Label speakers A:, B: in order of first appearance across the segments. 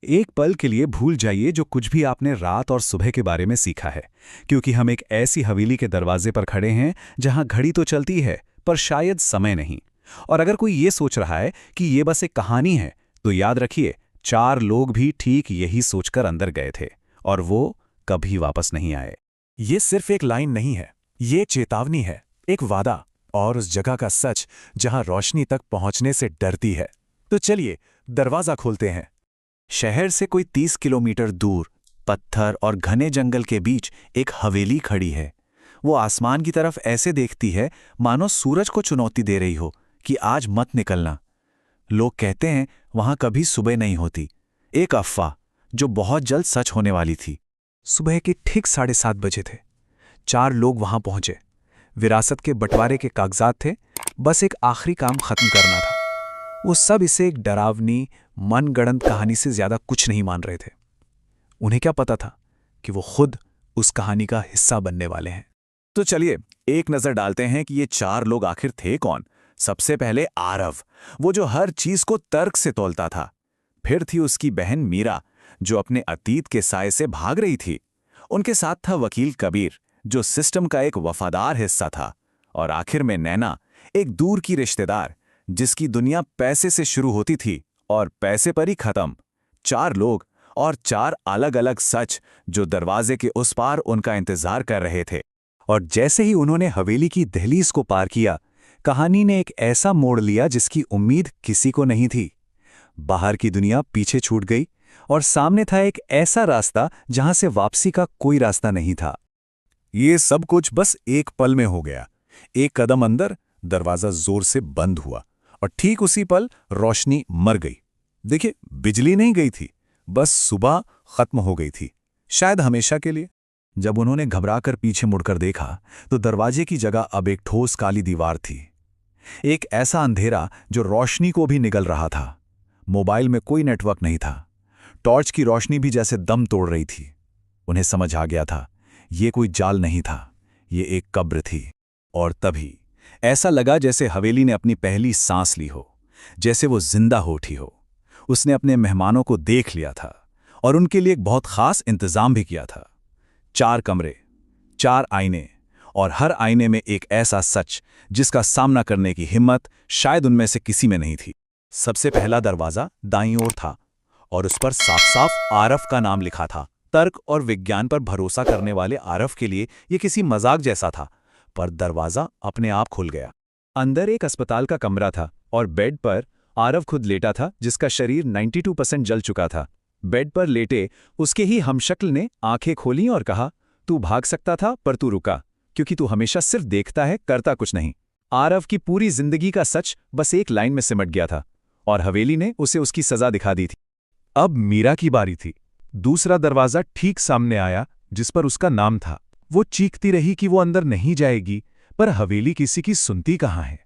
A: एक पल के लिए भूल जाइए जो कुछ भी आपने रात और सुबह के बारे में सीखा है, क्योंकि हम एक ऐसी हवेली के दरवाजे पर खड़े हैं जहां घड़ी तो चलती है पर शायद समय नहीं। और अगर कोई ये सोच रहा है कि ये बस एक कहानी है, तो याद रखिए, 4 लोग भी ठीक यही सोचकर अंदर गए थे और वो कभी वापस नहीं आए।
B: ये सिर्फ एक लाइन नहीं है, ये चेतावनी है, एक वादा और उस जगह का सच जहां रोशनी तक पहुंचने से डरती है। तो चलिए दरवाजा खोलते हैं।
C: शहर से कोई 30 किलोमीटर दूर पत्थर और घने जंगल के बीच एक हवेली खड़ी है। वो आसमान की तरफ ऐसे देखती है मानो सूरज को चुनौती दे रही हो कि आज मत निकलना। लोग कहते हैं वहां कभी सुबह नहीं होती, एक अफवाह जो बहुत जल्द सच होने वाली थी।
B: सुबह के ठीक 7:30 बजे थे। 4 लोग वहां पहुंचे। विरासत के बंटवारे के कागजात थे, बस एक आखिरी काम खत्म करना था। वो सब इसे एक डरावनी मनगढ़ंत कहानी से ज्यादा कुछ नहीं मान रहे थे। उन्हें क्या पता था कि वो खुद उस कहानी का हिस्सा बनने वाले हैं।
C: तो चलिए एक नजर डालते हैं कि ये 4 लोग आखिर थे कौन। सबसे पहले आरव, वो जो हर चीज को तर्क से तोलता था। फिर थी उसकी बहन मीरा, जो अपने अतीत के साए से भाग रही थी। उनके साथ था वकील कबीर, जो सिस्टम का एक वफादार हिस्सा था। और आखिर में नैना, एक दूर की रिश्तेदार जिसकी दुनिया पैसे से शुरू होती थी और पैसे पर ही खत्म। 4 लोग और 4 अलग अलग सच जो दरवाजे के उस पार उनका इंतजार कर रहे थे।
A: और जैसे ही उन्होंने हवेली की दहलीज को पार किया, कहानी ने एक ऐसा मोड़ लिया जिसकी उम्मीद किसी को नहीं थी। बाहर की दुनिया पीछे छूट गई और सामने था एक ऐसा रास्ता जहां से वापसी का कोई रास्ता नहीं था।
B: ये सब कुछ बस एक पल में हो गया। एक कदम अंदर, दरवाजा जोर से बंद हुआ और ठीक उसी पल रोशनी मर गई। देखिए, बिजली नहीं गई थी, बस सुबह खत्म हो गई थी, शायद हमेशा के लिए।
A: जब उन्होंने घबराकर पीछे मुड़कर देखा तो दरवाजे की जगह अब एक ठोस काली दीवार थी। एक ऐसा अंधेरा जो रोशनी को भी निगल रहा था। मोबाइल में कोई नेटवर्क नहीं था। टॉर्च की रोशनी भी जैसे दम तोड़ रही थी। उन्हें समझ आ गया था, ये कोई जाल नहीं था, ये एक कब्र थी। और तभी ऐसा लगा जैसे हवेली ने अपनी पहली सांस ली हो, जैसे वो जिंदा हो उठी हो। उसने अपने मेहमानों को देख लिया था और उनके लिए एक बहुत खास इंतजाम भी किया था। 4 कमरे, 4 आईने और हर आईने में एक ऐसा सच जिसका सामना करने की हिम्मत शायद उनमें से किसी में नहीं थी। सबसे पहला दरवाजा दाईं ओर था और उस पर साफ साफ आरफ का नाम लिखा था। तर्क और विज्ञान पर भरोसा करने वाले आरफ के लिए यह किसी मजाक जैसा था, पर दरवाजा अपने आप खुल गया। अंदर एक अस्पताल का कमरा था और बेड पर आरव खुद लेटा था, जिसका शरीर 92% जल चुका था। बेड पर लेटे उसके ही हमशक्ल ने आंखें खोली और कहा, तू भाग सकता था पर तू रुका, क्योंकि तू हमेशा सिर्फ देखता है, करता कुछ नहीं। आरव की पूरी जिंदगी का सच बस एक लाइन में सिमट गया था और हवेली ने उसे उसकी सजा दिखा दी थी।
B: अब मीरा की बारी थी। दूसरा दरवाजा ठीक सामने आया, जिस पर उसका नाम था। वो चीखती रही कि वो अंदर नहीं जाएगी, पर हवेली किसी की सुनती कहाँ है।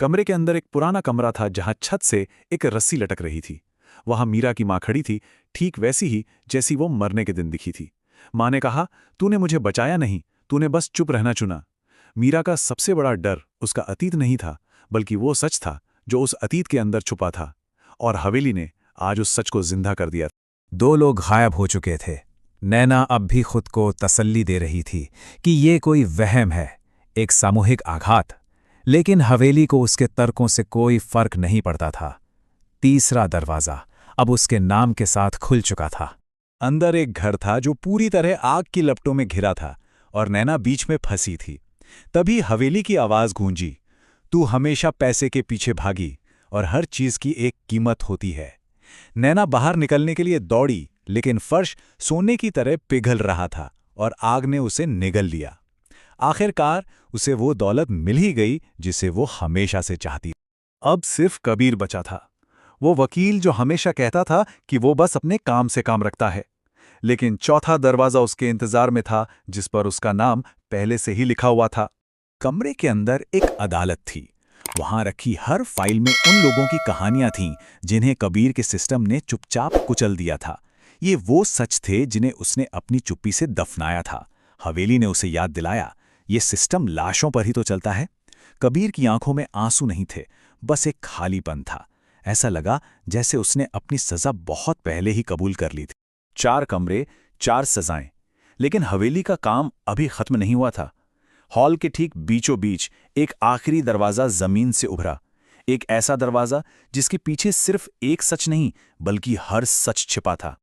B: कमरे के अंदर एक पुराना कमरा था जहां छत से एक रस्सी लटक रही थी। वहां मीरा की मां खड़ी थी, ठीक वैसी ही जैसी वो मरने के दिन दिखी थी। मां ने कहा, तूने मुझे बचाया नहीं, तूने बस चुप रहना चुना। मीरा का सबसे बड़ा डर उसका अतीत नहीं था, बल्कि वो सच था जो उस अतीत के अंदर छुपा था। और हवेली ने आज उस सच को जिंदा कर दिया।
A: 2 लोग गायब हो चुके थे। नैना अब भी खुद को तसल्ली दे रही थी कि ये कोई वहम है, एक सामूहिक आघात। लेकिन हवेली को उसके तर्कों से कोई फर्क नहीं पड़ता था। तीसरा दरवाजा अब उसके नाम के साथ खुल चुका था। अंदर एक घर था जो पूरी तरह आग की लपटों में घिरा था और नैना बीच में फंसी थी। तभी हवेली की आवाज गूंजी, तू हमेशा पैसे के पीछे भागी और हर चीज की एक कीमत होती है। नैना बाहर निकलने के लिए दौड़ी, लेकिन फर्श सोने की तरह पिघल रहा था और आग ने उसे निगल लिया। आखिरकार उसे वो दौलत मिल ही गई जिसे वो हमेशा से चाहती।
B: अब सिर्फ कबीर बचा था, वो वकील जो हमेशा कहता था कि वो बस अपने काम से काम रखता है। लेकिन चौथा दरवाजा उसके इंतजार में था, जिस पर उसका नाम पहले से ही लिखा हुआ था।
A: कमरे के अंदर एक अदालत थी। वहां रखी हर फाइल में उन लोगों की कहानियां थीं जिन्हें कबीर के सिस्टम ने चुपचाप कुचल दिया था। ये वो सच थे जिन्हें उसने अपनी चुप्पी से दफनाया था। हवेली ने उसे याद दिलाया, ये सिस्टम लाशों पर ही तो चलता है। कबीर की आंखों में आंसू नहीं थे, बस एक खालीपन था।
C: ऐसा लगा जैसे उसने अपनी सजा बहुत पहले ही कबूल कर ली थी। 4 कमरे, 4 सजाएं। लेकिन हवेली का काम अभी खत्म नहीं हुआ था। हॉल के ठीक बीचों बीच एक आखिरी दरवाजा जमीन से उभरा। एक ऐसा दरवाजा जिसके पीछे सिर्फ एक सच नहीं बल्कि हर सच छिपा था।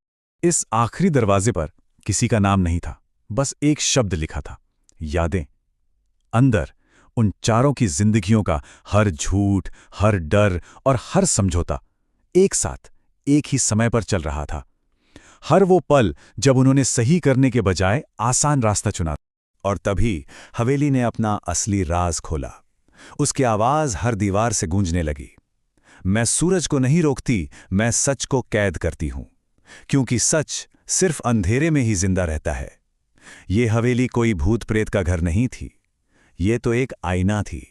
B: इस आखिरी दरवाजे पर किसी का नाम नहीं था, बस एक शब्द लिखा था, यादें। अंदर उन चारों की जिंदगियों का हर झूठ, हर डर और हर समझौता एक साथ एक ही समय पर चल रहा था। हर वो पल जब उन्होंने सही करने के बजाय आसान रास्ता चुना।
C: और तभी हवेली ने अपना असली राज खोला। उसकी आवाज हर दीवार से गूंजने लगी। मैं सूरज को नहीं रोकती, मैं सच को कैद करती हूं, क्योंकि सच सिर्फ अंधेरे में ही जिंदा रहता है। ये हवेली कोई भूत प्रेत का घर नहीं थी, ये तो एक आईना थी।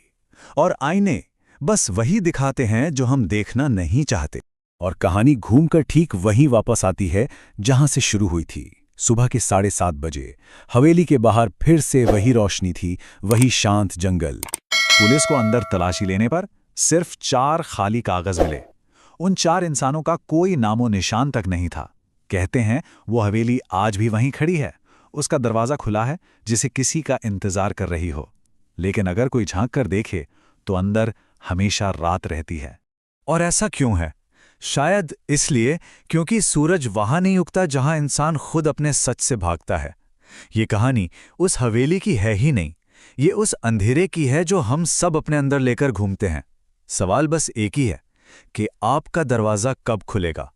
C: और आईने बस वही दिखाते हैं जो हम देखना नहीं चाहते। और कहानी घूमकर ठीक वहीं वापस आती है जहां से शुरू हुई थी। सुबह के 7:30 बजे हवेली के बाहर फिर से वही रोशनी थी, वही शांत जंगल। पुलिस को अंदर तलाशी लेने पर सिर्फ 4 खाली कागज मिले। उन 4 इंसानों का कोई नामो निशान तक नहीं था। कहते हैं वो हवेली आज भी वहीं खड़ी है, उसका दरवाजा खुला है, जिसे किसी का इंतजार कर रही हो। लेकिन अगर कोई झांक कर देखे तो अंदर हमेशा रात रहती है। और ऐसा क्यों है? शायद इसलिए क्योंकि सूरज वहां नहीं उगता जहां इंसान खुद अपने सच से भागता है। ये कहानी उस हवेली की है ही नहीं, ये उस अंधेरे की है जो हम सब अपने अंदर लेकर घूमते हैं। सवाल बस एक ही है कि आपका दरवाजा कब खुलेगा।